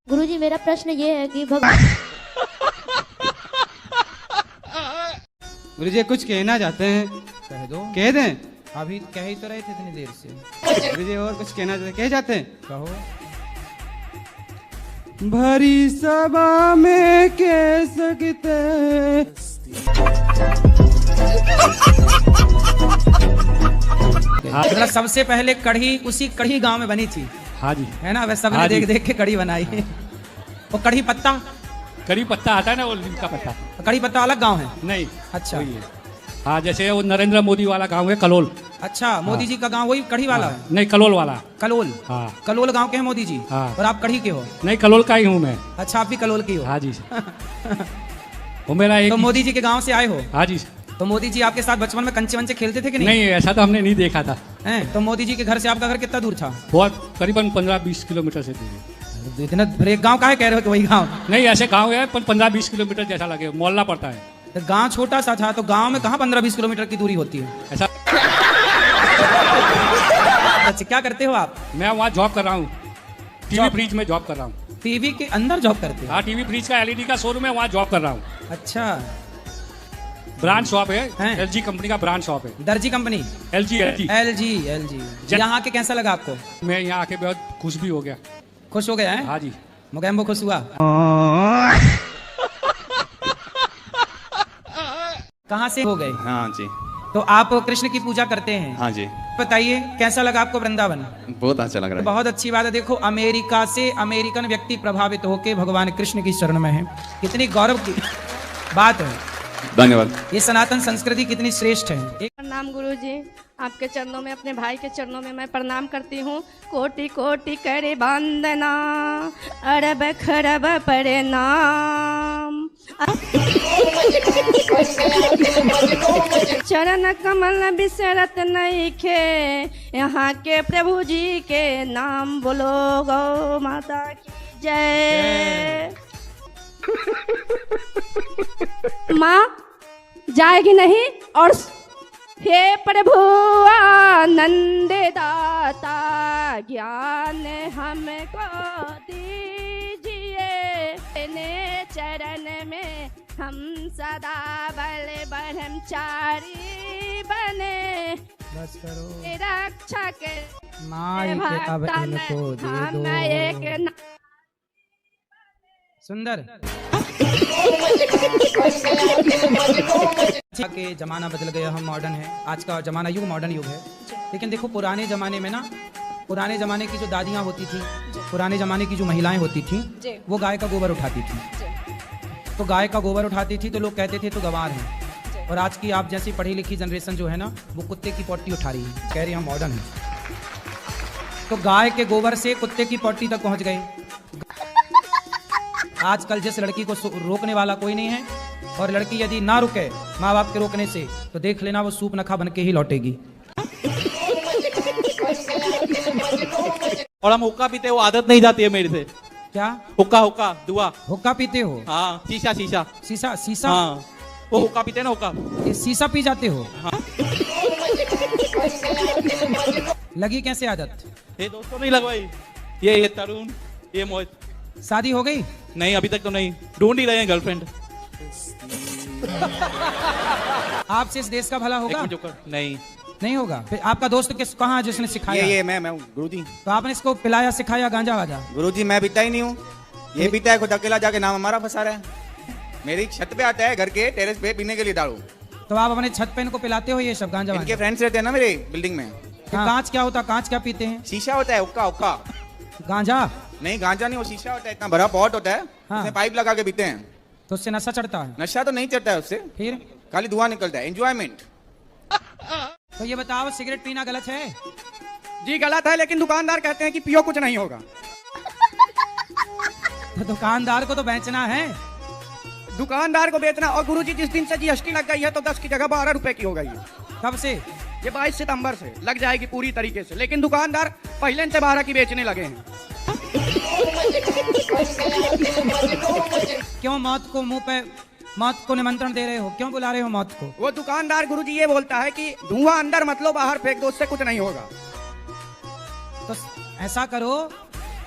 गुरुजी मेरा प्रश्न ये है कि भगवान गुरुजी कुछ कहना चाहते हैं, कह दो। कह दें। अभी कह ही तो रहे थे इतनी देर से। गुरुजी और कुछ कहना चाहते, कह जाते हैं। कहो। भरी सभा में कह सकते मतलब सबसे पहले कढ़ी उसी कढ़ी गांव में बनी थी। हाँ जी, है ना, वैसे सबने हाँ देख जी। देख के कढ़ी बनाई है। वो कढ़ी पत्ता, कड़ी पत्ता आता है ना, वो नीम का पत्ता। कढ़ी पत्ता अलग गांव है। नहीं, अच्छा वही है। हाँ, जैसे वो नरेंद्र मोदी वाला गांव है कलोल। अच्छा, मोदी जी का गांव वही कढ़ी वाला हाँ, है। नहीं, कलोल वाला। कलोल। हाँ, कलोल गांव के हैं मोदी जी। हाँ। और आप कढ़ी के हो। नहीं, कलोल का ही हूँ मैं। अच्छा, आप भी कलोल के हो। हाँ जी। वो मेरा एक तो मोदी जी के गांव से आए हो। हाँ जी। तो मोदी जी आपके साथ बचपन में कंचे वंचे खेलते थे कि नहीं? नहीं, ऐसा तो हमने नहीं देखा था। हैं? तो मोदी जी के घर से आपका घर कितना दूर था? बहुत करीबन 15-20 किलोमीटर से दूर है। इतना फिर एक गांव का है, कह रहे हो कि वही गांव? नहीं, ऐसे गांव है पर 15-20 किलोमीटर जैसा लगे, मोहल्ला पड़ता है। तो गांव छोटा सा था, तो गांव में कहाँ 15-20 किलोमीटर की दूरी होती है? ऐसा। अच्छा, क्या करते हो आप? मैं वहाँ जॉब कर रहा हूँ, टीवी जॉब? फ्रिज में जॉब कर रहा हूँ। टीवी के अंदर जॉब करते हो? हाँ, टीवी फ्रिज का एलईडी का शोरूम है, वहाँ जॉब कर रहा हूँ। अच्छा, ब्रांड शॉप है, हैं? एलजी कंपनी का ब्रांड शॉप है। दर्जी कंपनी। LG LG. एलजी। यहाँ के कैसा लगा आपको? मैं यहाँ आके बहुत खुश भी हो गया। खुश हो गया है? हाँ जी। मुगैम्बो खुश हुआ? कहाँ से हो गए? हाँ जी। तो आप कृष्ण की पूजा करते हैं? हाँ जी, बताइए कैसा लगा आपको वृंदावन? बहुत अच्छा लग रहा है। बहुत अच्छी बात है। देखो, अमेरिका से अमेरिकन व्यक्ति प्रभावित होकर भगवान कृष्ण की शरण में है। कितनी गौरव की बात है। धन्यवाद। ये सनातन संस्कृति कितनी श्रेष्ठ है। एक प्रणाम गुरुजी, आपके चरणों में, अपने भाई के चरणों में मैं प्रणाम करती हूँ। कोटि कोटि करे वंदना, अरब खरब प्रणाम। चरण कमल बिसरत नहीं खे, यहाँ के प्रभु जी के नाम बोलो, गौ माता की जय। माँ जाएगी नहीं? और हे प्रभु आनंद दाता, ज्ञान हमको दीजिए, तेने चरण में हम सदा बल ब्रह्मचारी बने, बस करो। रक्षक माई के अब इनको दे दो। एक सुंदर। के जमाना बदल गया, हम मॉडर्न है। आज का जमाना युग मॉडर्न युग है। लेकिन देखो, पुराने जमाने में ना, पुराने जमाने की जो दादियाँ होती थी, पुराने जमाने की जो महिलाएं होती थी, वो गाय का गोबर उठाती थी। तो गाय का गोबर उठाती थी तो लोग कहते थे तो गंवार है। और आज की आप जैसी पढ़ी लिखी जनरेशन जो है ना, वो कुत्ते की पॉटी उठा रही है, कह रही हम मॉडर्न है। तो गाय के गोबर से कुत्ते की पॉटी तक पहुंच गई। आजकल जिस लड़की को रोकने वाला कोई नहीं है, और लड़की यदि ना रुके माँ बाप के रोकने से, तो देख लेना वो सूप नखा बन के ही लौटेगी। और हम हुक्का पीते, वो आदत नहीं जाती है मेरे से। क्या? हुक्का हुक्का दुआ। हुक्का पीते हो? हाँ, शीशा शीशा। शीशा शीशा? हाँ, वो हुक्का पीते हैं ना, हुक्का। ये शीशा पी जाते हो? हाँ। लगी कैसे आदत? ये दोस्तों नहीं लगवाई, ये तरुण, ये मोहित। शादी हो गई? नहीं, अभी तक तो नहीं, ढूंढ ही रहे हैं गर्लफ्रेंड। आपसे इस देश का भला होगा? नहीं नहीं होगा। फिर आपका दोस्त किस कहाँ जिसने सिखाया? ये मैं हूँ गुरुजी। तो आपने इसको पिलाया सिखाया गांजा वाजा? गुरुजी मैं पीता ही नहीं हूँ, ये पीता है, खुद अकेला जाके नाम हमारा फंसा रहा है। मेरी छत पे आता है, घर के टेरेस पे पीने के लिए दारू। तो आप अपने छत पे इनको पिलाते हो ये सब गांजा इनके वाजा? फ्रेंड्स रहते हैं ना मेरे बिल्डिंग में। कांच क्या होता? कांच क्या पीते हैं? शीशा होता है, हुक्का हुक्का। गांजा? नहीं, गांजा नहीं, वो शीशा होता है, इतना बड़ा पॉट होता है, हाँ। उसमें पाइप लगा के पीते हैं। तो उससे नशा चढ़ता है? नशा तो नहीं चढ़ता है उससे, फिर? खाली धुआं निकलता है, एंजॉयमेंट। तो ये बताओ, सिगरेट पीना गलत है? जी गलत है, लेकिन दुकानदार कहते हैं कि पियो कुछ नहीं होगा। तो दुकानदार को तो बेचना है। दुकानदार को बेचना। और गुरुजी जिस दिन से जीएसटी लग गई है, तो 10 की जगह 12 रुपए की हो गई है। कब से? ये 22 सितंबर से लग जाएगी पूरी तरीके से, लेकिन दुकानदार पहले से 12 की बेचने लगे हैं। क्यों मौत को मुंह पे, मौत को निमंत्रण दे रहे हो? क्यों बुला रहे हो मौत को? वो दुकानदार गुरुजी ये बोलता है कि धुआं अंदर मत लो, बाहर फेंक दो, उससे कुछ नहीं होगा। तो ऐसा करो,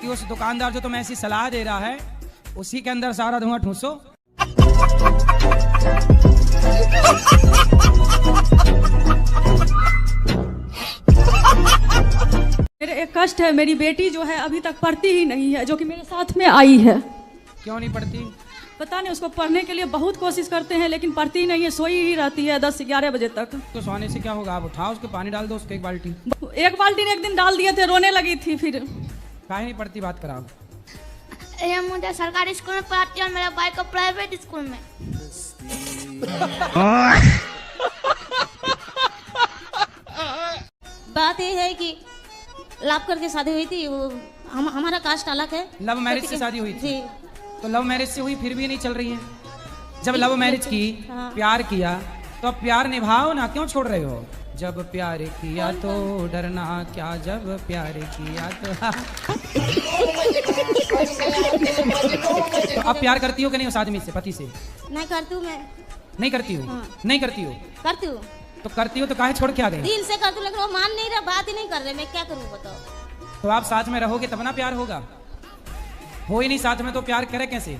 कि उस दुकानदार जो तुम्हें ऐसी सलाह दे रहा है उसी के अंदर सारा धुआं ठूसो। मेरे एक कष्ट है, मेरी बेटी जो है अभी तक पढ़ती ही नहीं है, जो कि मेरे साथ में आई है। क्यों नहीं पढ़ती? पता नहीं, उसको पढ़ने के लिए बहुत कोशिश करते हैं लेकिन पढ़ती ही नहीं है, सोई ही रहती है 10 से 11 बजे तक। तो सोने से क्या होगा? आप उठाओ उसको, पानी डाल दो उसको 1 बाल्टी। 1 बाल्टी ने एक दिन डाल दिए थे, रोने लगी थी। फिर काहे नहीं पढ़ती? बात कराओ। ये मुझे सरकारी स्कूल में पढ़ाती है और मेरा भाई को प्राइवेट स्कूल में। बात ये है कि लाभ करके शादी हुई थी, वो हमारा कास्ट अलग है। लव मैरिज से शादी हुई थी? जी। तो लव मैरिज से हुई फिर भी नहीं चल रही है? जब लव मैरिज की, प्यार किया, तो अब प्यार निभाओ ना, क्यों छोड़ रहे हो? जब प्यार किया तो डरना क्या, जब प्यार किया तो अब प्यार करती हो कि नहीं उस आदमी से, पति से? नहीं करती हूँ मैं। नहीं करती हो? हाँ। नहीं करती हो? करती हूँ, तो करती हो तो काहे छोड़ के आ गए? दिल से करती हूँ, लेकिन वो मान नहीं रहा, बात ही नहीं कर रहे, मैं क्या करूँ बताओ। तो आप साथ में रहोगे तब ना प्यार होगा, हो ही नहीं साथ में तो प्यार करे कैसे?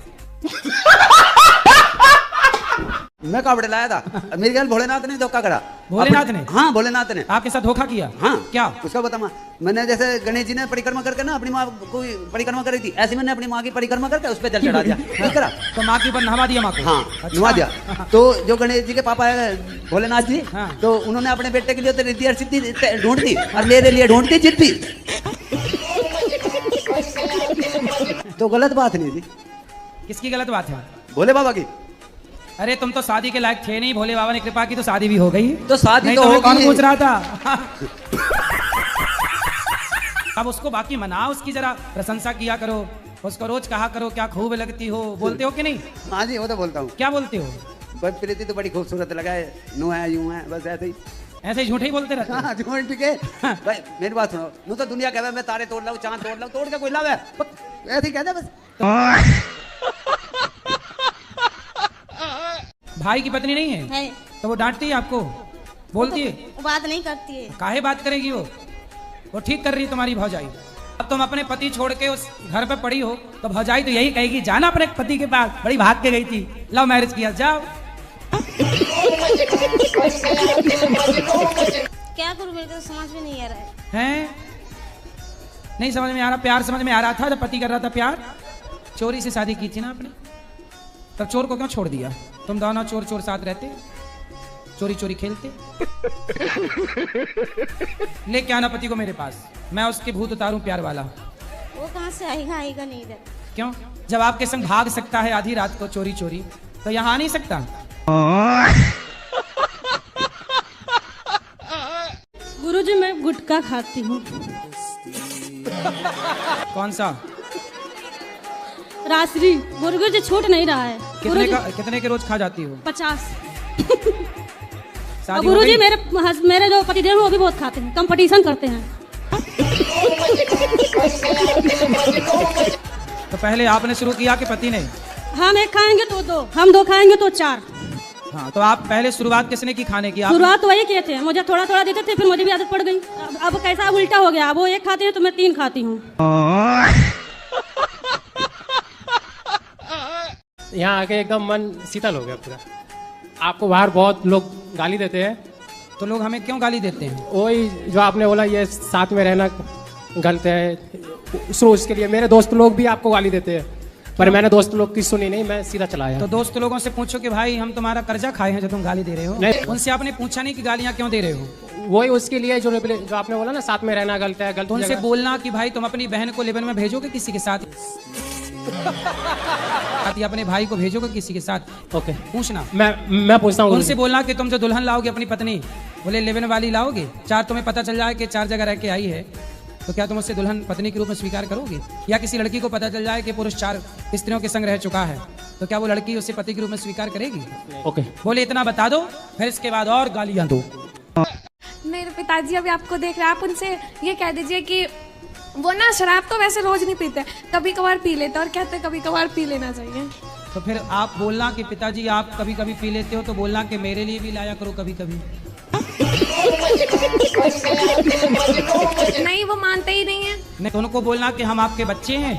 मैं कावड़े लाया था, मेरी ख्याल भोलेनाथ ने धोखा करा। भोलेनाथ ने? हाँ, भोलेनाथ ने आपके साथ धोखा किया? हाँ। क्या? उसका बता। मैंने जैसे गणेश जी ने परिक्रमा करके ना अपनी माँ को परिक्रमा करी थी, ऐसे मैंने अपनी माँ की परिक्रमा करके उस पर जल चढ़ा दिया। करा तो माँ के ऊपर नहवा दिया माँ को? हाँ, अच्छा। नहवा दिया। तो जो गणेश जी के पापा है भोलेनाथ जी, हाँ। तो उन्होंने अपने बेटे के लिए तो रिद्धि और सिद्धि ढूंढ दी और मेरे लिए ढूंढती जिद्दी। तो गलत बात नहीं थी। किसकी गलत बात है? भोले बाबा की। अरे तुम तो शादी के लायक थे नहीं, भोले बाबा ने कृपा की तो शादी भी हो गई। तो शादी नहीं तो मैं होगी। कौन पूछ रहा था? अब उसको बाकी मनाओ, उसकी जरा प्रशंसा किया करो, उसको रोज कहा करो क्या खूब लगती हो, बोलते हो कि नहीं? हाँ जी, वो तो बोलता हूँ। क्या बोलते हो? बस प्रीति तो बड़ी खूबसूरत लगा है, नो है, यूं है, बस ऐसे ही। ऐसे ही झूठे ही बोलते रहते हो? हाँ, झूठ ठीक है। भाई मेरी बात सुनो, यूं तो दुनिया कहवे मैं तारे तोड़ लाऊं, चांद तोड़ लाऊं, तोड़ के कोई लाभ है? ऐसे ही कहते बस। भाई की पत्नी नहीं है? तो वो डांटती है आपको, बोलती है? वो बात नहीं करती है। काहे बात करेगी वो ठीक कर रही है तुम्हारी भौजाई। अब तुम अपने पति छोड़ के उस घर पे पड़ी हो तो भौजाई तो यही कहेगी, जाना अपने पति के पास, बड़ी भाग के गई थी, लव मैरिज किया, जाओ। क्या करूँ, मेरे को तो समझ में नहीं आ रहा है। हैं? नहीं समझ में आ रहा? प्यार समझ में आ रहा था जब पति कर रहा था प्यार? चोरी से शादी की थी ना आपने, तब चोर को क्यों छोड़ दिया? तुम दोनों चोर चोर साथ रहते, चोरी चोरी खेलते। लेके आना पति को मेरे पास, मैं उसके भूत उतारूं प्यार वाला। वो कहाँ से आएगा नहीं इधर। क्यों? जब आपके संग भाग सकता है आधी रात को चोरी चोरी, तो यहाँ आ नहीं सकता? गुरुजी मैं गुटखा खाती हूँ। कौन सा? रात्रि। गुरुजी छूट नहीं रहा है। कितने के रोज खा जाती हो? 50। शादी गुरुजी मेरे जो पतिदेव हैं वो भी बहुत खाते हैं, कंपटीशन करते हैं। तो पहले आपने शुरू किया कि पति ने? हम 1 खाएंगे तो 2, हम 2 खाएंगे तो 4। हाँ, तो आप पहले शुरुआत किसने की खाने की? शुरुआत वही किए थे, मुझे थोड़ा थोड़ा देते थे, फिर मुझे भी आदत पड़ गई। अब कैसा उल्टा हो गया, वो 1 खाते हैं तो मैं 3 खाती हूँ। यहाँ आके एकदम मन शीतल हो गया पूरा। आपको बाहर बहुत लोग गाली देते हैं। तो लोग हमें क्यों गाली देते हैं? वही जो आपने बोला, ये साथ में रहना गलत है, सो उसके लिए मेरे दोस्त लोग भी आपको गाली देते हैं, पर मैंने दोस्त लोग की सुनी नहीं, मैं सीधा चला आया। तो दोस्त लोगों से पूछो कि भाई हम तुम्हारा कर्जा खाए हैं जो तुम गाली दे रहे हो। नहीं। उनसे आपने पूछा नहीं कि गालियां क्यों दे रहे हो? वही उसके लिए जो आपने बोला ना, साथ में रहना गलत है, गलत। तो उनसे बोलना कि भाई तुम अपनी बहन को लेबन में भेजोगे किसी के साथ, या अपने भाई को भेजोगे किसी के साथ? ओके, पूछना। मैं पूछता हूँ उनसे बोलना कि तुम जो दुल्हन लाओगे अपनी पत्नी, बोले लेबन वाली लाओगे, 4 तुम्हें पता चल जाए कि 4 जगह रह के आई है, तो क्या तुम उससे दुल्हन पत्नी के रूप में स्वीकार करोगे? या किसी लड़की को पता चल जाए कि पुरुष 4 स्त्रियों के संग रह चुका है, तो क्या वो लड़की उसे पति के रूप में स्वीकार करेगी? ओके, बोले इतना बता दो, फिर इसके बाद और गालियां दो। मेरे पिताजी अभी आपको देख रहे हैं, आप उनसे ये कह दीजिए कि वो ना शराब तो वैसे रोज नहीं पीते, कभी कभार पी लेते और कहते कभी कभार पी लेना चाहिए। तो फिर आप बोलना कि पिताजी आप कभी कभी पी लेते हो, तो बोलना कि मेरे लिए भी लाया करो कभी कभी। नहीं, वो मानते ही नहीं है। नहीं, तो उनको बोलना कि हम आपके बच्चे हैं,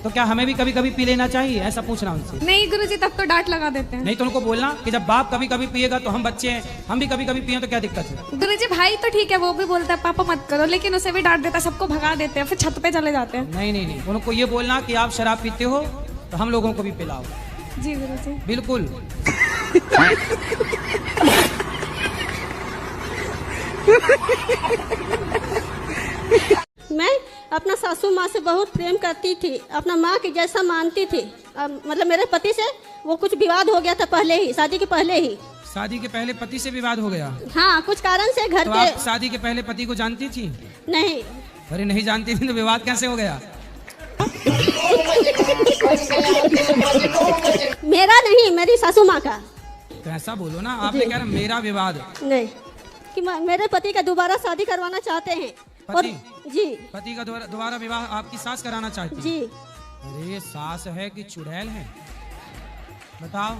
तो क्या हमें भी कभी कभी पी लेना चाहिए, ऐसा पूछना उनसे। नहीं गुरुजी, तब तो डांट लगा देते हैं। नहीं तो उनको बोलना कि जब बाप कभी कभी पिएगा तो हम बच्चे हैं, हम भी कभी कभी पिए तो क्या दिक्कत है। गुरुजी भाई तो ठीक है, वो भी बोलता है पापा मत करो, लेकिन उसे भी डांट देता है, सबको भगा देते हैं, फिर छत पे चले जाते हैं। नहीं नहीं नहीं, उनको ये बोलना कि आप शराब पीते हो तो हम लोगों को भी पिलाओ। जी गुरुजी। बिल्कुल। मैं अपना सासू माँ से बहुत प्रेम करती थी, अपना माँ के जैसा मानती थी। मतलब मेरे पति से वो कुछ विवाद हो गया था पहले ही, शादी के पहले ही। शादी के पहले पति से विवाद हो गया? हाँ, कुछ कारण से घर तो के। आप शादी के पहले पति को जानती थी? नहीं। अरे नहीं जानती थी तो विवाद कैसे हो गया? मेरा नहीं, मेरी सासू माँ का। तो ऐसा बोलो ना, आपने कह रहा मेरा विवाद नहीं, कि मेरे पति का दोबारा शादी करवाना चाहते हैं। पति? जी। पति का दोबारा विवाह आपकी सास कराना चाहती? जी। अरे सास है कि चुड़ैल है? बताओ।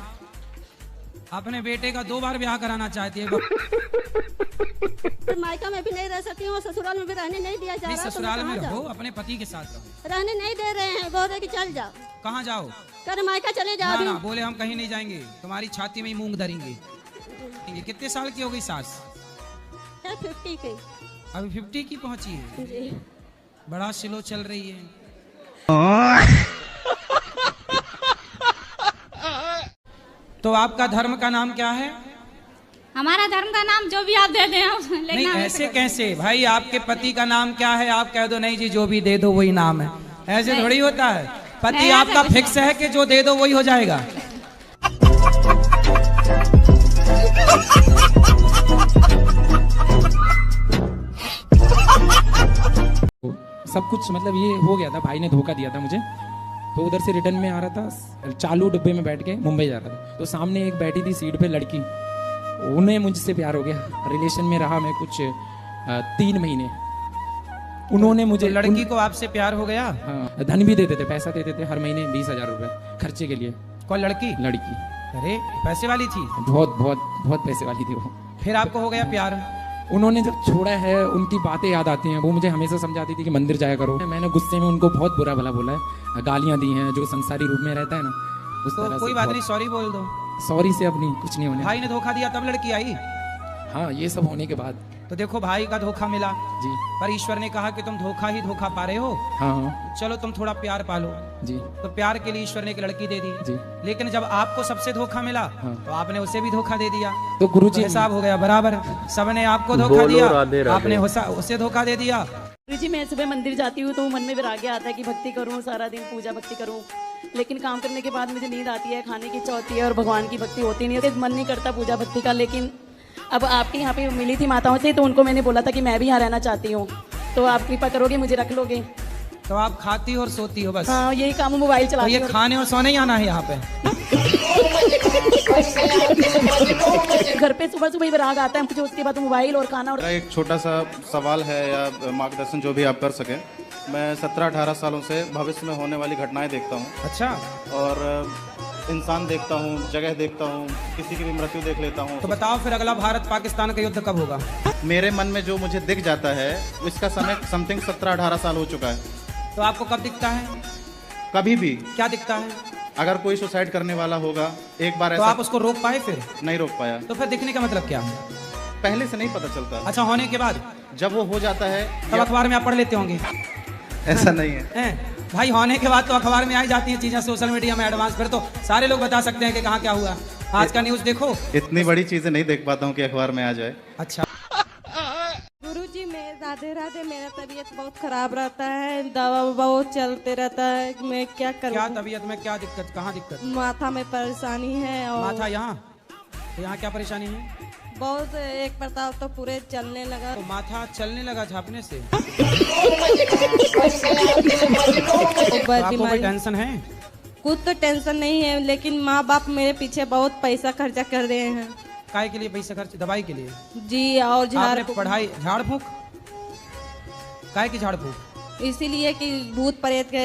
अपने बेटे का 2 बार ब्याह कराना चाहती है। तो मायका में भी नहीं रह सकती हूँ, ससुराल में भी रहने नहीं दिया जा रहा। ससुराल में रहो, अपने पति के साथ रहो। रहने नहीं दे रहे हैं, बोल रहे कि चल जाओ। कहाँ जाओ? कर मायका चले जाओ। ना, बोले हम कहीं नहीं जाएंगे, तुम्हारी छाती में ही मूंग धरेंगे। कितने साल की हो गई सास? 50 की। अभी 50 की पहुंची है? जी। बड़ा स्लो चल रही है। तो आपका धर्म का नाम क्या है? हमारा धर्म का नाम जो भी आप दे दें। नहीं ऐसे कैसे भाई, आपके पति का नाम क्या है? आप कह दो नहीं जी जो भी दे दो वही नाम है, ऐसे थोड़ी होता है। पति आपका फिक्स है कि जो दे दो वही हो जाएगा? सब कुछ मतलब ये हो गया था, भाई ने धोखा दिया था मुझे। तो उधर से रिटर्न में आ रहा था, चालू डिब्बे में बैठ के मुंबई जा रहा था, तो सामने एक बैठी थी सीट पे लड़की, उन्हें मुझसे प्यार हो गया। रिलेशन में रहा मैं कुछ 3 महीने। उन्होंने मुझे तो लड़की को आपसे प्यार हो गया? हाँ, धन भी देते थे, पैसा देते थे हर महीने 20,000 रुपए खर्चे के लिए। कौन लड़की? लड़की। अरे पैसे वाली थी? बहुत बहुत बहुत पैसे वाली थी वो। फिर आपको हो गया प्यार? उन्होंने जब छोड़ा है उनकी बातें याद आती हैं। वो मुझे हमेशा समझाती थी कि मंदिर जाया करो। मैंने गुस्से में उनको बहुत बुरा भला बोला है, गालियां दी हैं, जो संसारी रूप में रहता है ना उस तरह से। कोई बात नहीं, सॉरी बोल दो। सॉरी से अपनी कुछ नहीं होने। भाई ने धोखा दिया तब लड़की आई? हाँ, ये सब होने के बाद। तो देखो भाई का धोखा मिला जी, पर ईश्वर ने कहा कि तुम धोखा ही धोखा पा रहे हो। हाँ चलो तुम थोड़ा प्यार पालो जी। तो प्यार के लिए ईश्वर ने एक लड़की दे दी जी। लेकिन जब आपको सबसे धोखा मिला तो आपने उसे भी धोखा दे दिया। तो गुरुजी हिसाब हो गया बराबर, सबने आपको धोखा दिया, आपने उसे धोखा दे दिया। गुरुजी मैं सुबह मंदिर जाती हूँ तो मन में विराग्य आता है कि भक्ति करूँ, सारा दिन पूजा भक्ति करूँ, लेकिन काम करने के बाद मुझे नींद आती है, खाने की इच्छा होती है और भगवान की भक्ति होती नहीं है, मन नहीं करता पूजा भक्ति का। लेकिन अब आपके यहाँ पे मिली थी माताओं से तो उनको मैंने बोला था कि मैं भी यहाँ रहना चाहती हूँ, तो आप कृपा करोगे, मुझे रख लोगे? तो आप खाती हो और सोती हो बस? हाँ, यही काम, मोबाइल चलाती हूँ। ये खाने और सोने ही आना है यहाँ पे? घर पे सुबह सुबह विराग आता है मुझे, उसके बाद मोबाइल और खाना। और एक छोटा सा सवाल है या मार्गदर्शन जो भी आप कर सके। मैं 17-18 सालों से भविष्य में होने वाली घटनाएं देखता हूँ। अच्छा। और इंसान देखता हूँ, जगह देखता हूँ, किसी की भी मृत्यु देख लेता हूँ। तो बताओ फिर अगला भारत पाकिस्तान का युद्ध कब होगा? मेरे मन में जो मुझे दिख जाता है इसका समय समथिंग 17-18 साल हो चुका है। तो आपको कब दिखता है? कभी भी। क्या दिखता है? अगर कोई सुसाइड करने वाला होगा एक बार तो ऐसा। आप उसको रोक पाए? फिर नहीं रोक पाया। तो फिर दिखने का मतलब क्या है? पहले से नहीं पता चलता। अच्छा, होने के बाद जब वो हो जाता है तब अखबार में आप पढ़ लेते होंगे? ऐसा नहीं है भाई, होने के बाद तो अखबार में आई जाती हैं चीजें, सोशल मीडिया में एडवांस, फिर तो सारे लोग बता सकते हैं कि कहाँ क्या हुआ। आज का न्यूज़ देखो। इतनी बड़ी चीजें नहीं देख पाता हूँ कि अखबार में आ जाए। अच्छा। गुरुजी मैं राधे राधे, मेरा तबीयत बहुत खराब रहता है, दवा बहुत चलते रहता है, मैं क्या करूँ? क्या तबीयत में क्या दिक्कत, कहाँ दिक्कत? माथा में परेशानी है। और माथा यहाँ? तो यहाँ क्या परेशानी है? बहुत एक प्रताप तो पूरे चलने लगा। तो माथा चलने लगा झापने से? तो आपको कोई टेंशन है? कुछ तो टेंशन नहीं है, लेकिन माँ बाप मेरे पीछे बहुत पैसा खर्चा कर रहे हैं। काय के लिए पैसा खर्च? दवाई के लिए? जी। और झाड़ पढ़ाई, झाड़ फूक? काय की झाड़ फूक? इसीलिए कि भूत प्रेत के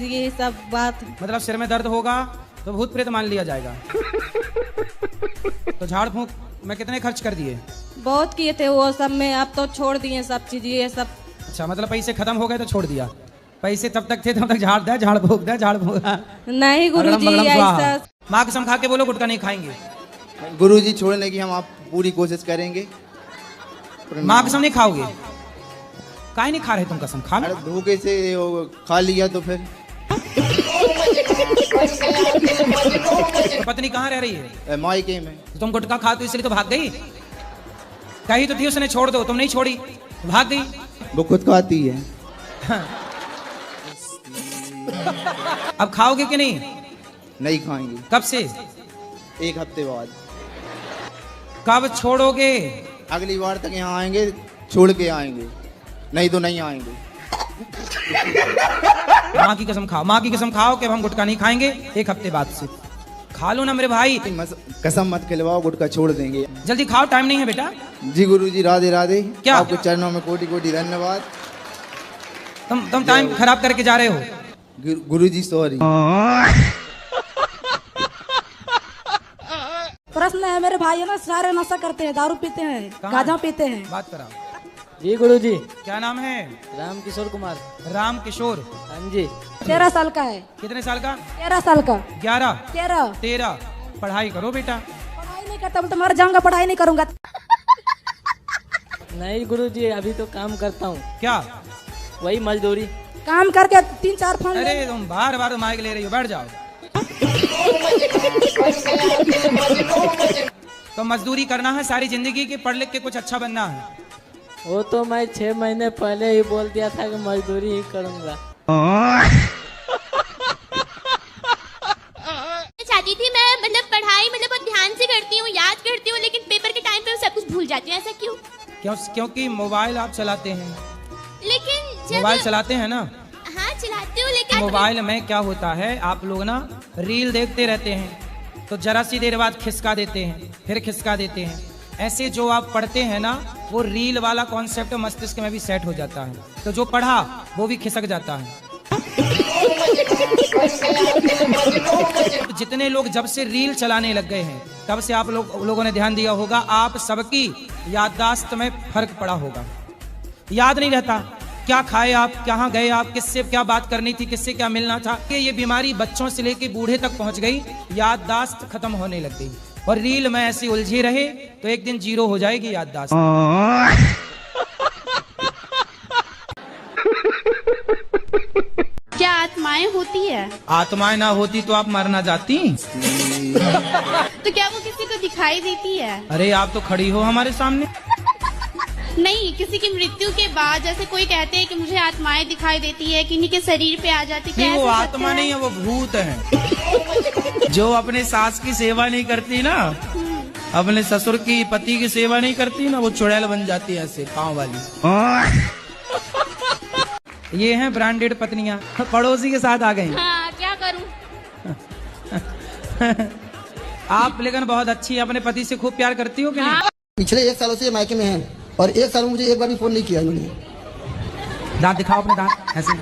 ये सब बात। मतलब सिर में दर्द होगा तो भूत प्रेत मान लिया जाएगा? तो झाड़ फूक में कितने खर्च कर दिए? बहुत किए थे वो सब में, अब तो छोड़ दिए सब चीज ये सब। अच्छा, मतलब पैसे खत्म हो गए तो छोड़ दिया। पैसे तब तक थे तब तक झाड़ दे, झाड़ फूक दे, झाड़ फूक। नहीं गुरुजी ऐसा। माँ कसम खा के बोलो गुटखा नहीं खाएंगे। गुरुजी छोड़ने की हम आप पूरी कोशिश करेंगे। माँ कसम नहीं खाओगे? काहे नहीं खा रहे तुम कसम? खा लो। धोखे से खा लिया तो फिर। तो पत्नी कहाँ रह रही है? मायके में। तुम गुटखा खा तो इसलिए तो भाग गई? कही तो थी उसने छोड़ दो, तुम नहीं छोड़ी, भाग गई। वो खुद खाती है। अब खाओगे कि नहीं? नहीं खाएंगे। कब से? 1 हफ्ते बाद। कब छोड़ोगे? अगली बार तक यहाँ आएंगे, छोड़ के आएंगे, नहीं तो नहीं आएंगे। माँ की कसम खाओ, माँ की कसम खाओ कि हम गुटखा नहीं खाएंगे 1 हफ्ते बाद से। खा लो ना मेरे भाई। कसम मत खिलवाओ, गुटखा छोड़ देंगे। जल्दी खाओ, टाइम नहीं है बेटा। जी गुरुजी, राधे राधे। क्या? आपके चरणों में कोटि कोटि धन्यवाद। तुम टाइम खराब करके जा रहे हो। गुरुजी सॉरी। प्रश्न है मेरे भाई, है ना, सारे नशा करते हैं, दारू पीते हैं, गांजा पीते हैं। बात कराओ। जी गुरुजी। क्या नाम है? राम किशोर कुमार। राम किशोर। हाँ जी। 13 साल का है। कितने साल का? 13 साल का। 11 13। पढ़ाई करो बेटा। पढ़ाई नहीं करता बोलते मर जाऊंगा, पढ़ाई नहीं करूंगा। नहीं गुरुजी, अभी तो काम करता हूँ। क्या? वही मजदूरी। काम करके 3-4 फोन। अरे तुम बार बार माइक ले रही हो, बैठ जाओ। तो मजदूरी करना है सारी जिंदगी की, पढ़ लिख के कुछ अच्छा बनना है। वो तो मैं 6 महीने पहले ही बोल दिया था कि मजदूरी ही करूंगा। चाहती थी मैं, मतलब पढ़ाई मतलब बहुत ध्यान से करती हूँ, याद करती हूँ, लेकिन पेपर के टाइम पे सब कुछ भूल जाती हूँ। ऐसा क्यों? क्योंकि मोबाइल आप चलाते हैं। लेकिन मोबाइल चलाते हैं ना? हाँ चलाती हूँ, लेकिन मोबाइल में क्या होता है, आप लोग ना रील देखते रहते हैं, तो जरा सी देर बाद खिसका देते हैं, फिर खिसका देते हैं। ऐसे जो आप पढ़ते हैं ना, वो रील वाला कॉन्सेप्ट मस्तिष्क में भी सेट हो जाता है, तो जो पढ़ा वो भी खिसक जाता है। जितने लोग जब से रील चलाने लग गए हैं, तब से आप लोगों ने ध्यान दिया होगा, आप सबकी याददाश्त में फर्क पड़ा होगा। याद नहीं रहता क्या खाए आप, कहाँ गए आप, किससे क्या बात करनी थी, किससे क्या मिलना था। कि ये बीमारी बच्चों से लेके बूढ़े तक पहुंच गई, याददाश्त खत्म होने लग गई। और रील में ऐसे उलझे रहे तो एक दिन 0 हो जाएगी याददाश्त। क्या आत्माएं होती है? आत्माएं ना होती तो आप मरना जाती। तो क्या वो किसी को दिखाई देती है? अरे आप तो खड़ी हो हमारे सामने। नहीं, किसी की मृत्यु के बाद जैसे कोई कहते हैं कि मुझे आत्माएं दिखाई देती है, किन्हीं के शरीर पे आ जाती है। वो आत्मा नहीं है, वो भूत है। जो अपने सास की सेवा नहीं करती ना, अपने ससुर की, पति की सेवा नहीं करती ना, वो चुड़ैल बन जाती है ऐसे पाँव वाली। ये हैं ब्रांडेड पत्नियां, पड़ोसी के साथ आ गई। हाँ, क्या करूं? आप लेकिन बहुत अच्छी, अपने पति से खूब प्यार करती हो कि नहीं? पिछले 1 सालों से मायके में है और 1 साल में मुझे एक बार भी फोन नहीं किया इन्होंने। दांत दिखाओ अपने दांत ऐसे।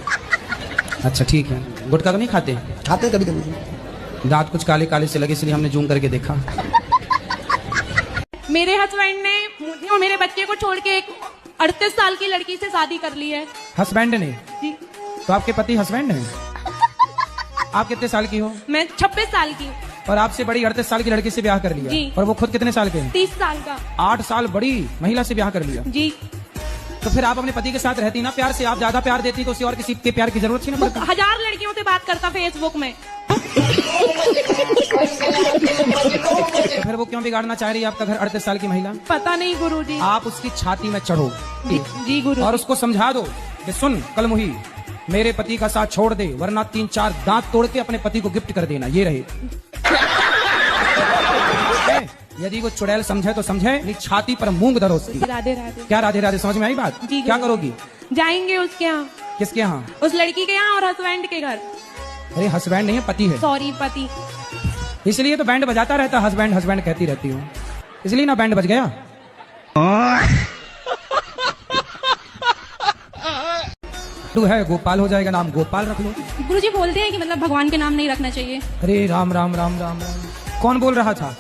अच्छा ठीक है। गुटखा तो नहीं खाते? खाते कभी कभी। दांत कुछ काले काले से लगे, इसलिए हमने जूम करके देखा। मेरे हस्बैंड ने मुझे और मेरे बच्चे को छोड़ के एक 38 साल की लड़की से शादी कर ली है। हस्बैंड ने? जी। तो आपके पति हस्बैंड हैं? आप कितने साल की हो? मैं 26 साल की। और आपसे बड़ी 38 साल की लड़की से ब्याह कर लिया? जी। और वो खुद कितने साल के हैं? 30 साल का। 8 साल बड़ी महिला से ब्याह कर लिया? जी। तो फिर आप अपने पति के साथ रहती ना प्यार से, आप ज्यादा प्यार देती तो उसे और किसी के प्यार की जरूरत थी ना? 1000 लड़कियों से बात करता फेसबुक में। तो फिर वो क्यों बिगाड़ना चाह रही है आपका घर 38 साल की महिला? पता नहीं गुरुजी। आप उसकी छाती में चढ़ो जी गुरु, और उसको समझा दो कि सुन कलमुही, मेरे पति का साथ छोड़ दे, वरना 3-4 दांत तोड़ के अपने पति को गिफ्ट कर देना, ये रहे। यदि वो चुड़ैल समझे तो समझे, नहीं छाती पर मूंग धरो उसकी। राधे राधे। क्या राधे राधे, समझ में आई बात? जी क्या करोगी? जाएंगे उसके यहाँ। किसके यहाँ? उस लड़की के यहाँ और हस्बैंड के घर। अरे हस्बैंड नहीं है, पति है। सॉरी, पति। इसलिए तो बैंड बजाता रहता, हस्बैंड हस्बैंड कहती रहती हूँ, इसलिए ना बैंड बज गया। तू है गोपाल, हो जाएगा नाम, गोपाल रख लो। गुरुजी बोलते हैं कि मतलब भगवान के नाम नहीं रखना चाहिए। अरे राम राम राम राम राम। कौन बोल रहा था?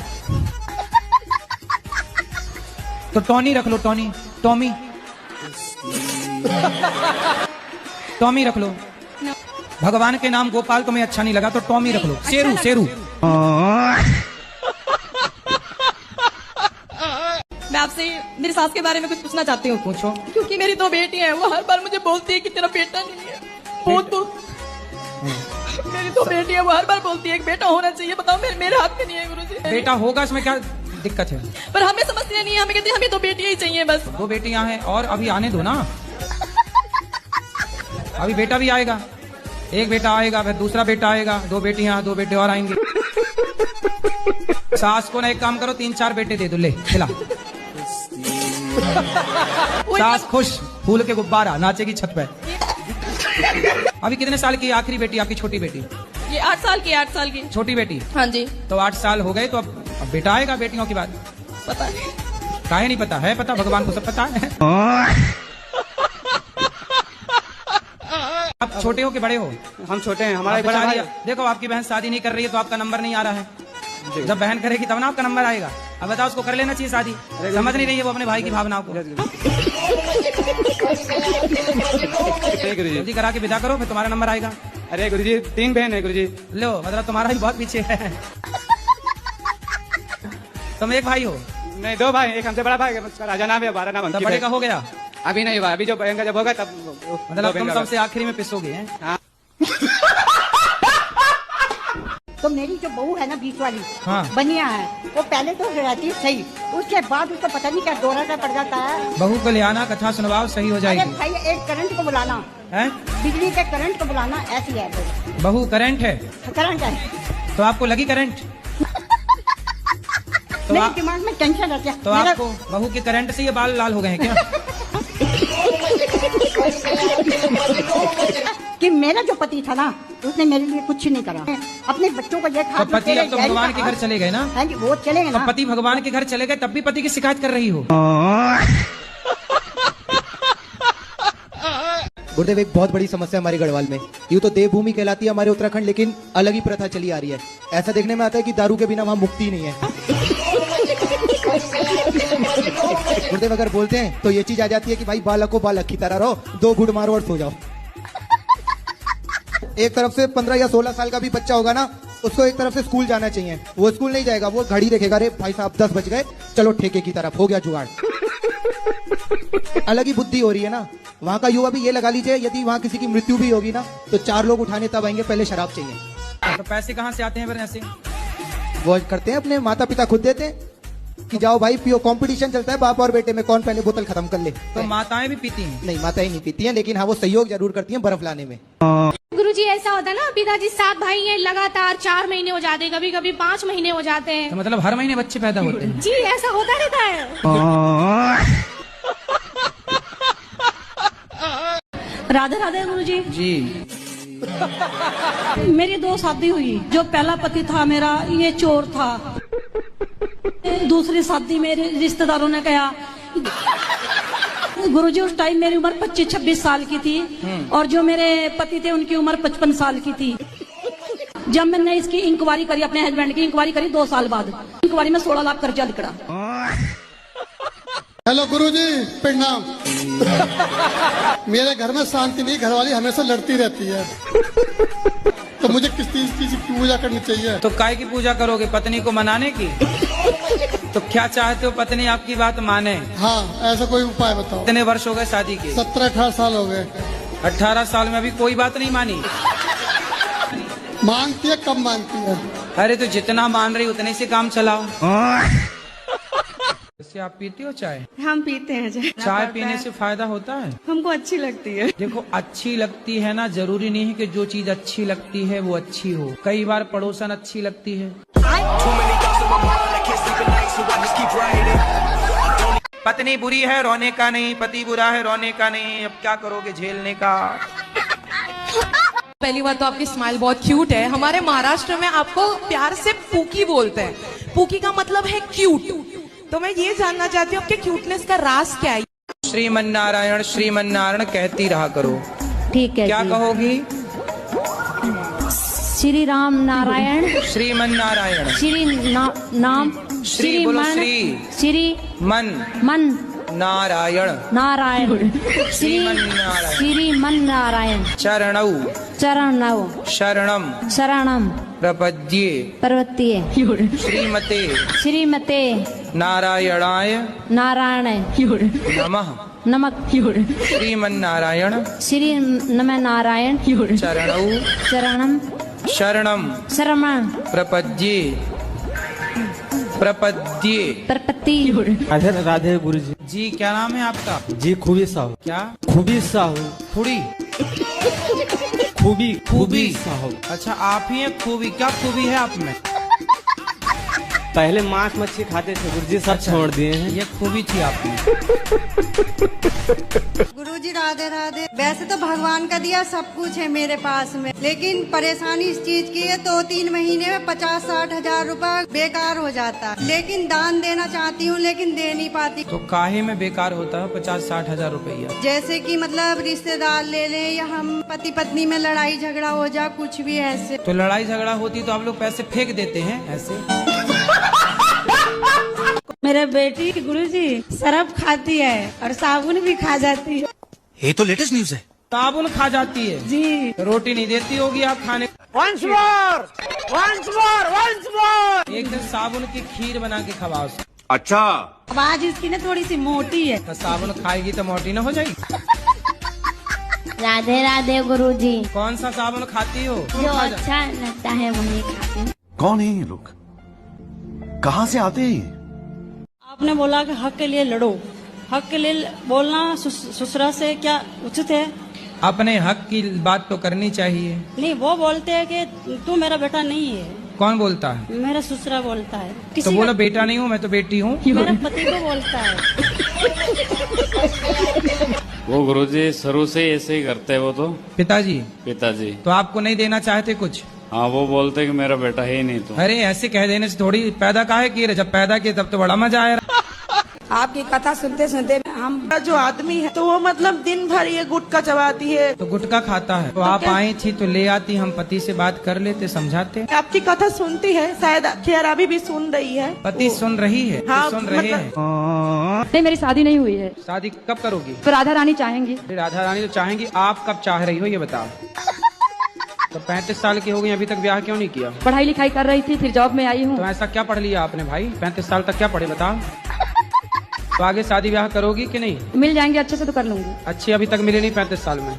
तो टॉनी रख लो, टॉनी, टॉमी, टॉमी रख लो। भगवान के नाम गोपाल तुम्हें अच्छा नहीं लगा तो टॉमी रख लो। शेरू, शेरू। मैं आपसे मेरी सास के बारे में कुछ पूछना चाहती हूँ। पूछो। क्योंकि मेरी 2 बेटी हैं, वो हर बार मुझे बोलती है कि तेरा बेटा नहीं है। बहुत मेरी 2 बेटी है, वो हर बार बोलती है एक बेटा होना चाहिए। बताओ मेरे हाथ में नहीं है गुरुजी। बेटा होगा, इसमें क्या दिक्कत है? पर हमें समस्या नहीं है, हमें कहते हैं हमें 2 बेटियां ही चाहिए बस। 2 बेटियां हैं और अभी आने दो ना, अभी बेटा भी आएगा। एक बेटा आएगा, फिर दूसरा बेटा आएगा, 2 बेटियां, 2 बेटे और आएंगे। सास को ना एक काम करो, 3-4 बेटे दे दो, ले खिला। सास खुश, फूल के गुब्बारा, नाचेगी छत पे। अभी कितने साल की आखिरी बेटी आपकी? छोटी बेटी? ये 8 साल की, 8 साल की छोटी बेटी। हाँ जी। तो 8 साल हो गए तो अब बेटा आएगा बेटियों की बात। पता है? काहे नहीं पता है? पता, भगवान को सब पता है। आप छोटे हो कि बड़े हो? हम छोटे हैं, हमारा बड़ा भाई। देखो आपकी बहन शादी नहीं कर रही है तो आपका नंबर नहीं आ रहा है। जब बहन करेगी तब ना आपका नंबर आएगा। अब बताओ, उसको कर लेना चाहिए शादी? समझ नहीं रही है वो अपने भाई की भावनाओं को। जल्दी करा के विदा करो, फिर तुम्हारा नंबर आएगा। अरे गुरुजी 3 बहन है गुरुजी। लो, मतलब तुम्हारा भी बहुत पीछे है। तुम एक भाई हो? नहीं, 2 भाई, एक हमसे बड़ा भाई, उसका राजा नाम है, हमारा नाम अंकित है। बड़े का हो गया? अभी नहीं हुआ, अभी जो बहन का जब होगा तब। मतलब तुम सबसे आखिरी में पिसोगे हैं? हाँ। तो मेरी जो बहू है ना, बीच वाली, हाँ। बनिया है, वो पहले तो रहती है सही, उसके बाद उसको पता नहीं क्या दौरा सा पड़ जाता है। बहू को ले आना, कथा सुनवाओ, सही हो जाएगी। अरे भाई, एक करंट को बुलाना है, बिजली के करंट को बुलाना, ऐसी है बहू। करंट है? करंट है। तो आपको लगी करंट? तो मेरे दिमाग में टेंशन रहती है। तो आपको बहू के करंट से ये बाल लाल हो गए हैं क्या? कि मेरा जो पति था ना, उसने मेरे लिए कुछ नहीं करा। अपने बच्चों को ये खा। तो पति अब तो भगवान के घर चले गए ना? हाँ जी, वो चले गए ना। तो पति भगवान के घर चले गए, तब भी पति की शिकायत कर रही हो? गुरुदेव, एक बहुत बड़ी समस्या हमारे गढ़वाल में, यूँ तो देवभूमि कहलाती है हमारे उत्तराखंड, लेकिन अलग ही प्रथा चली आ रही है। ऐसा देखने में आता है कि दारू के बिना वहाँ मुक्ति नहीं है। गुरुदेव अगर बोलते हैं तो ये चीज आ जाती है कि भाई बालक को बालक की तरह रहो, 2 घूंट मारो और सो जाओ। एक तरफ से 15 या 16 साल का भी बच्चा होगा ना, उसको एक तरफ से स्कूल जाना चाहिए। वो स्कूल नहीं जाएगा, वो घड़ी देखेगा, अरे भाई साहब 10 बज गए, चलो ठेके की तरफ, हो गया जुगाड़। अलग ही बुद्धि हो रही है ना। वहाँ का युवा भी ये लगा लीजिए, यदि वहाँ किसी की मृत्यु भी होगी ना, तो 4 लोग उठाने तब आएंगे, पहले शराब चाहिए। तो पैसे कहाँ से आते हैं फिर ऐसे? वो करते हैं, अपने माता पिता खुद देते हैं कि जाओ भाई पियो। कंपटीशन चलता है बाप और बेटे में, कौन पहले बोतल खत्म कर ले। तो माताएं भी पीती हैं? नहीं, माताएं नहीं पीती हैं, लेकिन हाँ वो सहयोग जरूर करती हैं बर्फ लाने में। गुरुजी ऐसा होता है ना, पिताजी 7 भाई हैं, लगातार 4 महीने हो जाते हैं, कभी कभी 5 महीने हो जाते हैं। तो मतलब हर महीने बच्चे पैदा होते हैं? जी, ऐसा होता रहता है। राधे राधे गुरुजी जी। मेरी 2 शादी हुई। जो पहला पति था मेरा, ये चोर था। दूसरी शादी मेरे रिश्तेदारों ने कहा। गुरुजी उस टाइम मेरी उम्र 25-26 साल की थी और जो मेरे पति थे उनकी उम्र 55 साल की थी। जब मैंने इसकी इंक्वायरी करी, अपने हस्बैंड की इंक्वायरी करी 2 साल बाद, इंक्वायरी में 16 लाख कर्जा निकला। हेलो गुरुजी, प्रणाम। मेरे घर में शांति नहीं, घरवाली हमेशा लड़ती रहती है, तो मुझे किस चीज की पूजा करनी चाहिए? तो काय की पूजा करोगे? पत्नी को मनाने की? तो क्या चाहते हो पत्नी आपकी बात माने? हाँ, ऐसा कोई उपाय बताओ। कितने वर्ष हो गए शादी के? 17-18 साल हो गए। 18 साल में अभी कोई बात नहीं मानी? मानती है, कब मानती है। अरे तो जितना मान रही उतने से काम चलाओ। आप पीती हो चाय? हम पीते हैं चाय। चाय पीने से फायदा होता है? हमको अच्छी लगती है। देखो, अच्छी लगती है ना, जरूरी नहीं है कि जो चीज अच्छी लगती है वो अच्छी हो। कई बार पड़ोसन अच्छी लगती है। पत्नी बुरी है रोने का नहीं, पति बुरा है रोने का नहीं, अब क्या करोगे झेलने का। पहली बात तो आपकी स्माइल बहुत क्यूट है। हमारे महाराष्ट्र में आपको प्यार से पूकी बोलते हैं। पूकी का मतलब है क्यूट। तो मैं ये जानना चाहती हूँ आपके क्यूटनेस का राज क्या है? श्रीमन्नारायण श्रीमन्नारायण कहती रहा करो। ठीक है। क्या कहोगी? श्री राम नारायण श्रीमन्नारायण। श्री नाम श्री बोलो श्री श्री मन मन नारायण नारायण श्रीमन्नारायण श्रीमन नारायण चरणौ चरणौ शरणम शरणम प्रपद्ये पर्वतीय श्रीमते श्रीमते नारायणाय नारायण नमः नमक श्रीमन्नारायण श्री नम नारायण चरणौ चरणम शरणम शरणम प्रपद्ये प्रपद्ये प्रपत्ति राधे राधे गुरु जी। जी क्या नाम है आपका? जी खूबी साहू। क्या? खूबी साहू। थोड़ी खूबी खूबी साहू। अच्छा आप ही हैं खूबी। क्या खूबी है आप में? पहले मांस मच्छी खाते थे गुरुजी, सब छोड़ दिए हैं। ये खूबी थी आप में। गुरुजी राधे राधे। वैसे तो भगवान का दिया सब कुछ है मेरे पास में, लेकिन परेशानी इस चीज की है 2-3 महीने में 50-60 हजार रुपए बेकार हो जाता है। लेकिन दान देना चाहती हूँ लेकिन दे नहीं पाती। तो काहे में बेकार होता है 50-60 हजार रुपया? जैसे कि मतलब रिश्तेदार ले लें या हम पति पत्नी में लड़ाई झगड़ा हो जाए, कुछ भी ऐसे। तो लड़ाई झगड़ा होती तो आप लोग पैसे फेंक देते हैं ऐसे? मेरे बेटी गुरुजी शराब खाती है और साबुन भी खा जाती है। ये तो लेटेस्ट न्यूज है। साबुन खा जाती है जी। तो रोटी नहीं देती होगी आप खाने? Once more! Once more! Once more! एक दिन साबुन की खीर बना के खवाओ। अच्छा। आवाज इसकी ना थोड़ी सी मोटी है। तो साबुन खाएगी तो मोटी ना हो जाएगी? राधे राधे गुरुजी। कौन सा साबुन खाती हो? जो अच्छा लगता है वही खाती हूँ। कौन है ये लोग? कहाँ से आते हैं? आपने बोला कि हक के लिए लड़ो। हक के लिए बोलना ससुरा से क्या उचित है? अपने हक की बात तो करनी चाहिए। नहीं, वो बोलते हैं कि तू मेरा बेटा नहीं है। कौन बोलता है? मेरा ससुरा बोलता है। तो बोलो बेटा नहीं हूँ मैं तो बेटी हूँ। मेरा पति को बोलता है। वो गुरुजी शुरू से ऐसे ही करते हैं वो तो। पिताजी? पिताजी। तो आपको नहीं देना चाहते कुछ? हाँ, वो बोलते कि मेरा बेटा है ही नहीं। तो अरे ऐसे कह देने से थोड़ी पैदा काहे किए रहे? जब पैदा किए तब तो बड़ा मजा आया। आपकी कथा सुनते सुनते हम जो आदमी है तो वो मतलब दिन भर ये गुटखा चबाती है। तो गुटखा खाता है तो आप आई थी तो ले आती, हम पति से बात कर लेते, समझाते। आपकी कथा सुनती है, शायद खैर अभी भी सुन रही है। पति सुन रही है? हाँ, सुन रहे हैं। नहीं, मेरी शादी नहीं हुई है। शादी कब करोगी? तो राधा रानी चाहेंगी। राधा रानी तो चाहेंगी, आप कब चाह रही हो ये बताओ? तो 35 साल की हो गई, अभी तक ब्याह क्यों नहीं किया? पढ़ाई लिखाई कर रही थी, फिर जॉब में आई हूँ। तो ऐसा क्या पढ़ लिया आपने भाई? 35 साल तक क्या पढ़े बताओ? तो आगे शादी ब्याह करोगी कि नहीं? मिल जाएंगे अच्छे से तो कर लूंगी। अच्छी अभी तक मिले नहीं 35 साल में।